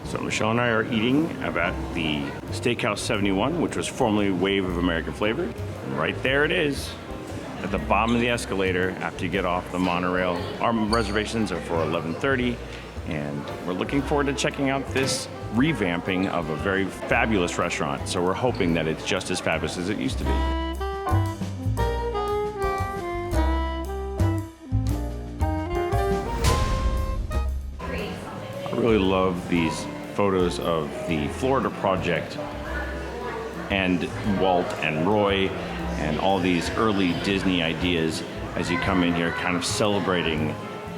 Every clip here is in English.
So Michelle and I are eating at the Steakhouse 71, which was formerly Wave of American Flavor. Right there it is, at the bottom of the escalator after you get off the monorail. Our reservations are for 11:30, and we're looking forward to checking out this revamping of a very fabulous restaurant. So we're hoping that it's just as fabulous as it used to be. I really love these photos of the Florida Project and Walt and Roy and all these early Disney ideas as you come in here, kind of celebrating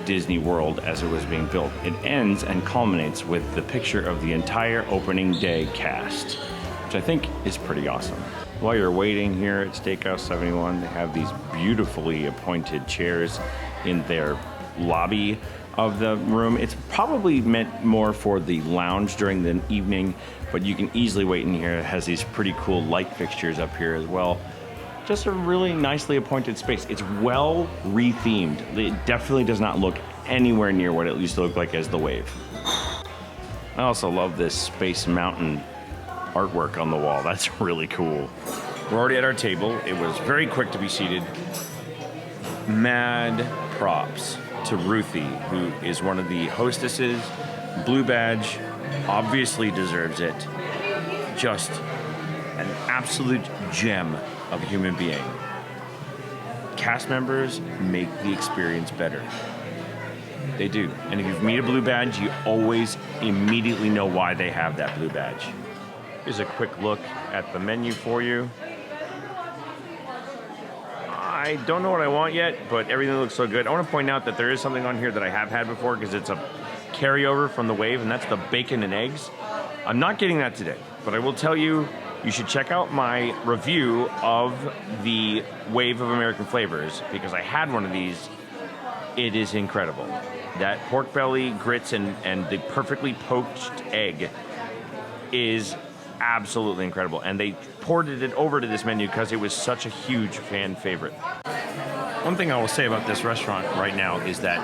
Disney World as it was being built. It ends and culminates with the picture of the entire opening day cast, which I think is pretty awesome. While you're waiting here at Steakhouse 71, they have these beautifully appointed chairs in their lobby of the room. It's probably meant more for the lounge during the evening, but you can easily wait in here. It has these pretty cool light fixtures up here as well. Just a really nicely appointed space. It's well rethemed. It definitely does not look anywhere near what it used to look like as the Wave. I also love this Space Mountain artwork on the wall. That's really cool. We're already at our table. It was very quick to be seated. Mad props to Ruthie, who is one of the hostesses. Blue badge, obviously deserves it. Just an absolute gem of a human being. Cast members make the experience better. They do. And if you meet a blue badge, you always immediately know why they have that blue badge. Here's a quick look at the menu for you. I don't know what I want yet, but everything looks so good. I want to point out that there is something on here that I have had before because it's a carryover from the Wave, and that's the bacon and eggs. I'm not getting that today, but I will tell you, you should check out my review of the Wave of American Flavors because I had one of these. It is incredible. That pork belly, grits, and the perfectly poached egg is absolutely incredible, and they ported it over to this menu because it was such a huge fan favorite. One thing I will say about this restaurant right now is that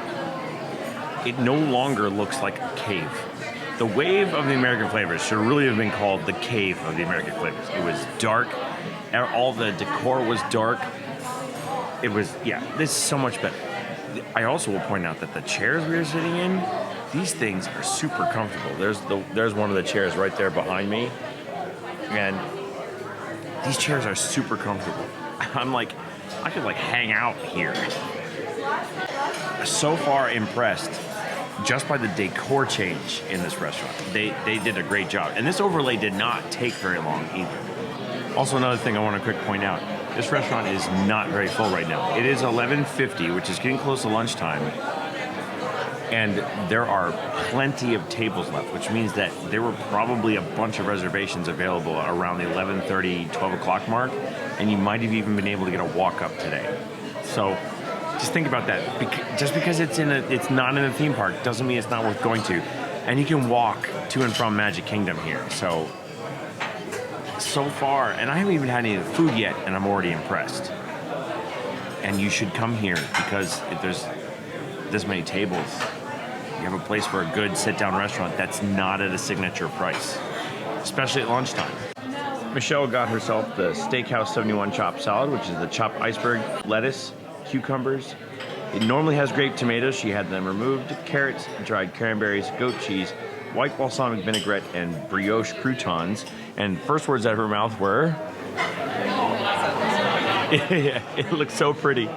it no longer looks like a cave. The Wave of the American Flavors should really have been called the Cave of the American Flavors. It was dark, all the decor was dark. It was, yeah, this is so much better. I also will point out that the chairs we were sitting in, these things are super comfortable. There's one of the chairs right there behind me. And these chairs are super comfortable. I'm like, I could like hang out here. So far impressed just by the decor change in this restaurant. They did a great job. And this overlay did not take very long either. Also, another thing I want to quick point out, this restaurant is not very full right now. It is 11:50, which is getting close to lunchtime. And there are plenty of tables left, which means that there were probably a bunch of reservations available around the 11:30, 12 o'clock mark, and you might have even been able to get a walk-up today. So just think about that. Just because it's not in a theme park doesn't mean it's not worth going to. And you can walk to and from Magic Kingdom here. So far, and I haven't even had any of the food yet, and I'm already impressed. And you should come here because if there's this many tables, you have a place for a good sit-down restaurant that's not at a signature price, especially at lunchtime. Michelle got herself the Steakhouse 71 chopped salad, which is the chopped iceberg, lettuce, cucumbers. It normally has grape tomatoes. She had them removed, carrots, dried cranberries, goat cheese, white balsamic vinaigrette, and brioche croutons. And first words out of her mouth were, it looks so pretty.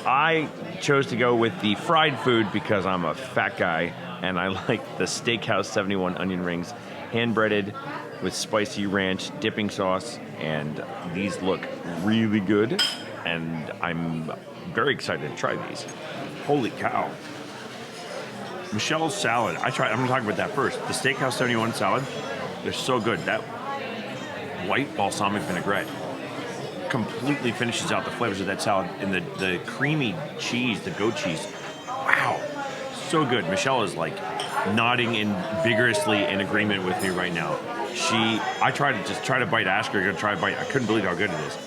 I chose to go with the fried food because I'm a fat guy and I like the Steakhouse 71 onion rings, hand-breaded with spicy ranch dipping sauce, and these look really good, and I'm very excited to try these. Holy cow. Michelle's salad, I'm gonna talk about that first. The Steakhouse 71 salad, they're so good. That white balsamic vinaigrette completely finishes out the flavors of that salad, and the creamy cheese, the goat cheese. Wow, so good. Michelle is like nodding vigorously in agreement with me right now. I tried to bite, ask her to try a bite. I couldn't believe how good it is.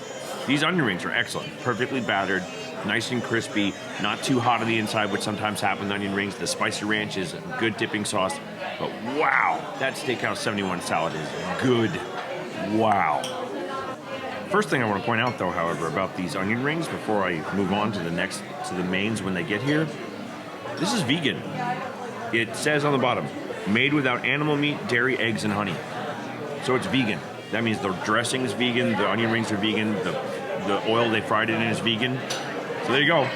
These onion rings are excellent, perfectly battered, nice and crispy, not too hot on the inside, which sometimes happens with onion rings. The spicy ranch is good dipping sauce. But wow, that Steakhouse 71 salad is good. Wow. First thing I want to point out though, however, about these onion rings before I move on to the mains when they get here, this is vegan. It says on the bottom, made without animal meat, dairy, eggs, and honey. So it's vegan. That means the dressing is vegan, the onion rings are vegan, the oil they fried it in is vegan. So there you go.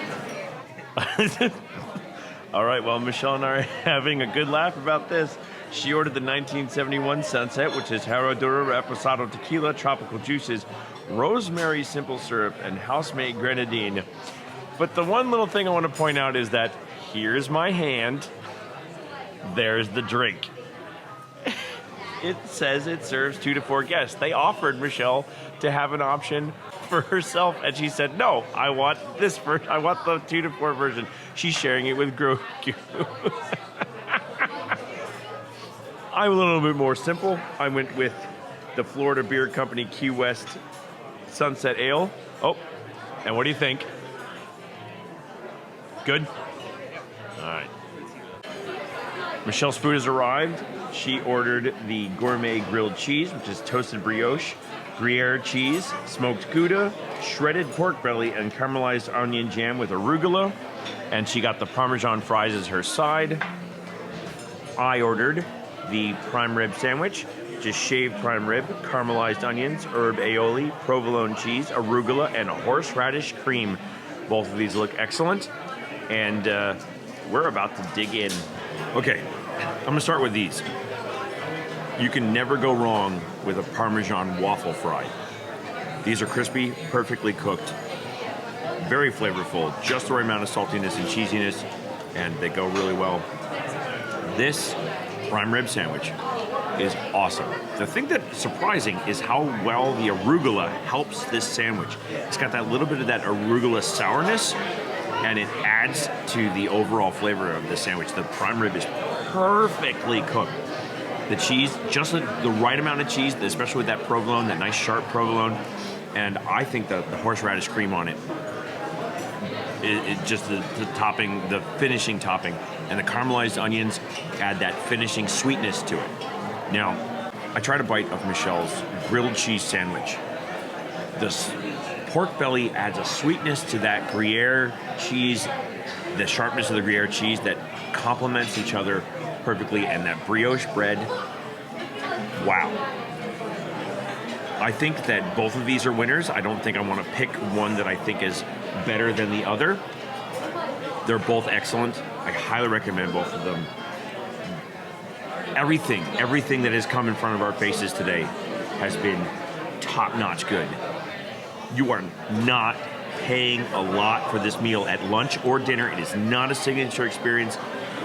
All right, well, Michelle and I are having a good laugh about this. She ordered the 1971 Sunset, which is Herradura Reposado Tequila, tropical juices, rosemary simple syrup, and house-made grenadine. But the one little thing I want to point out is that here's my hand, there's the drink. It says it serves 2 to 4 guests. They offered Michelle to have an option for herself, and she said, no, I want this version. I want the 2 to 4 version. She's sharing it with Grogu. I'm a little bit more simple. I went with the Florida Beer Company Key West Sunset Ale. Oh, and what do you think? Good? All right. Michelle's food has arrived. She ordered the gourmet grilled cheese, which is toasted brioche, Gruyere cheese, smoked Gouda, shredded pork belly, and caramelized onion jam with arugula. And she got the Parmesan fries as her side. I ordered the prime rib sandwich, just shaved prime rib, caramelized onions, herb aioli, provolone cheese, arugula, and a horseradish cream. Both of these look excellent. And we're about to dig in. Okay, I'm gonna start with these. You can never go wrong with a Parmesan waffle fry. These are crispy, perfectly cooked, very flavorful, just the right amount of saltiness and cheesiness, and they go really well. This prime rib sandwich is awesome. The thing that's surprising is how well the arugula helps this sandwich. It's got that little bit of that arugula sourness, and it adds to the overall flavor of the sandwich. The prime rib is perfectly cooked. The cheese, just the right amount of cheese, especially with that provolone, that nice sharp provolone, and I think the horseradish cream on it, just the topping, the finishing topping, and the caramelized onions add that finishing sweetness to it. Now, I tried a bite of Michelle's grilled cheese sandwich. This pork belly adds a sweetness to that Gruyere cheese, the sharpness of the Gruyere cheese that complements each other perfectly, and that brioche bread, wow. I think that both of these are winners. I don't think I want to pick one that I think is better than the other. They're both excellent. I highly recommend both of them. Everything that has come in front of our faces today has been top-notch good. You are not paying a lot for this meal at lunch or dinner. It is not a signature experience.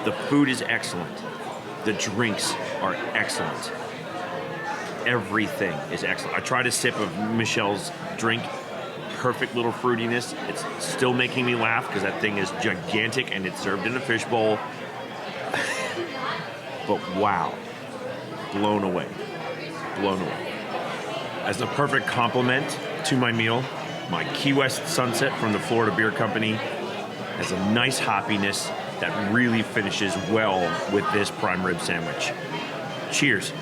The food is excellent. The drinks are excellent. Everything is excellent. I tried a sip of Michelle's drink. Perfect little fruitiness. It's still making me laugh because that thing is gigantic and it's served in a fishbowl. But wow, blown away. Blown away. As a perfect complement to my meal, my Key West Sunset from the Florida Beer Company has a nice hoppiness that really finishes well with this prime rib sandwich. Cheers.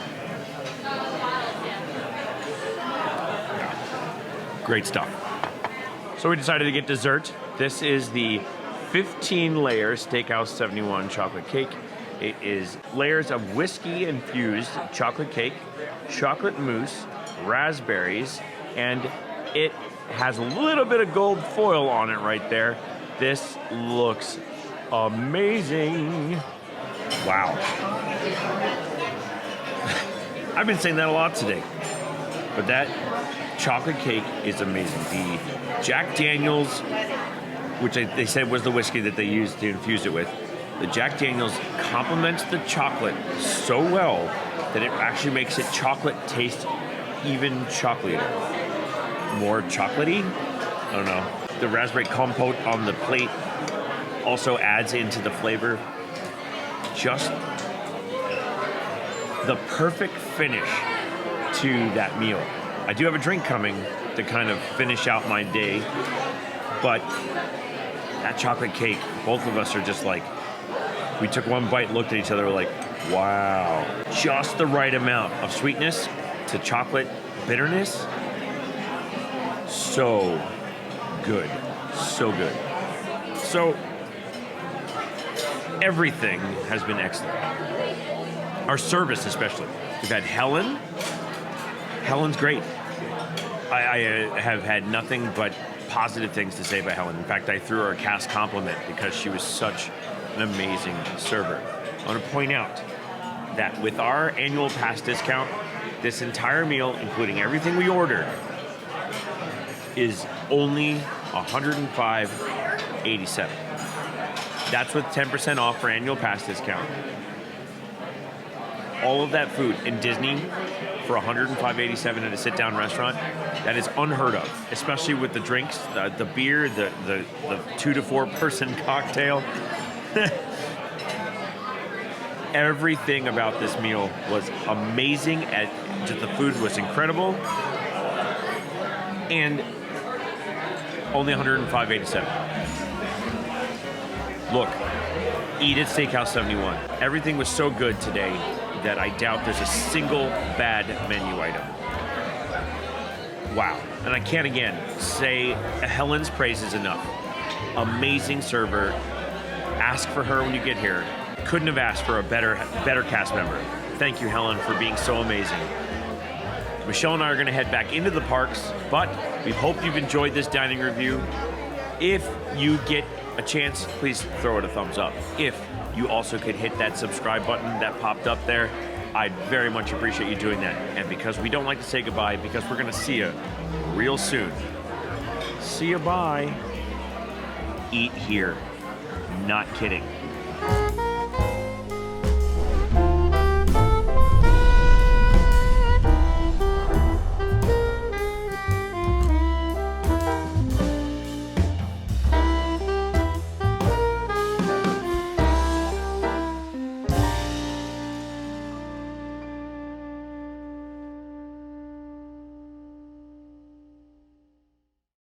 Yeah. Great stuff. So we decided to get dessert. This is the 15-layer Steakhouse 71 chocolate cake. It is layers of whiskey-infused chocolate cake, chocolate mousse, raspberries, and it has a little bit of gold foil on it right there. This looks amazing. Wow. I've been saying that a lot today, but that chocolate cake is amazing. The Jack Daniels, which they said was the whiskey that they used to infuse it with, the Jack Daniels complements the chocolate so well that it actually makes it chocolate taste even chocolatier. More chocolatey? I don't know. The raspberry compote on the plate also adds into the flavor. Just the perfect finish to that meal. I do have a drink coming to kind of finish out my day, but that chocolate cake, both of us are just like, we took one bite, looked at each other like, Wow. Just the right amount of sweetness to chocolate bitterness. So good. So good. So everything has been excellent. Our service especially. We've had Helen. Helen's great. I have had nothing but positive things to say about Helen. In fact, I threw her a cast compliment because she was such an amazing server. I want to point out that with our annual pass discount, this entire meal, including everything we ordered, is only $105.87. That's with 10% off for annual pass discount. All of that food in Disney for $105.87 at a sit-down restaurant, that is unheard of, especially with the drinks, the beer, the 2 to 4 person cocktail. Everything about this meal was amazing. Just the food was incredible, and only $105.87. Look, eat at Steakhouse 71. Everything was so good today that I doubt there's a single bad menu item. Wow. And I can't again say Helen's praises enough. Amazing server. Ask for her when you get here. Couldn't have asked for a better cast member. Thank you, Helen, for being so amazing. Michelle and I are going to head back into the parks, but we hope you've enjoyed this dining review. If you get a chance, please throw it a thumbs up. If you also could hit that subscribe button that popped up there, I'd very much appreciate you doing that. And because we don't like to say goodbye, because we're going to see you real soon. See you, bye. Eat here. Not kidding.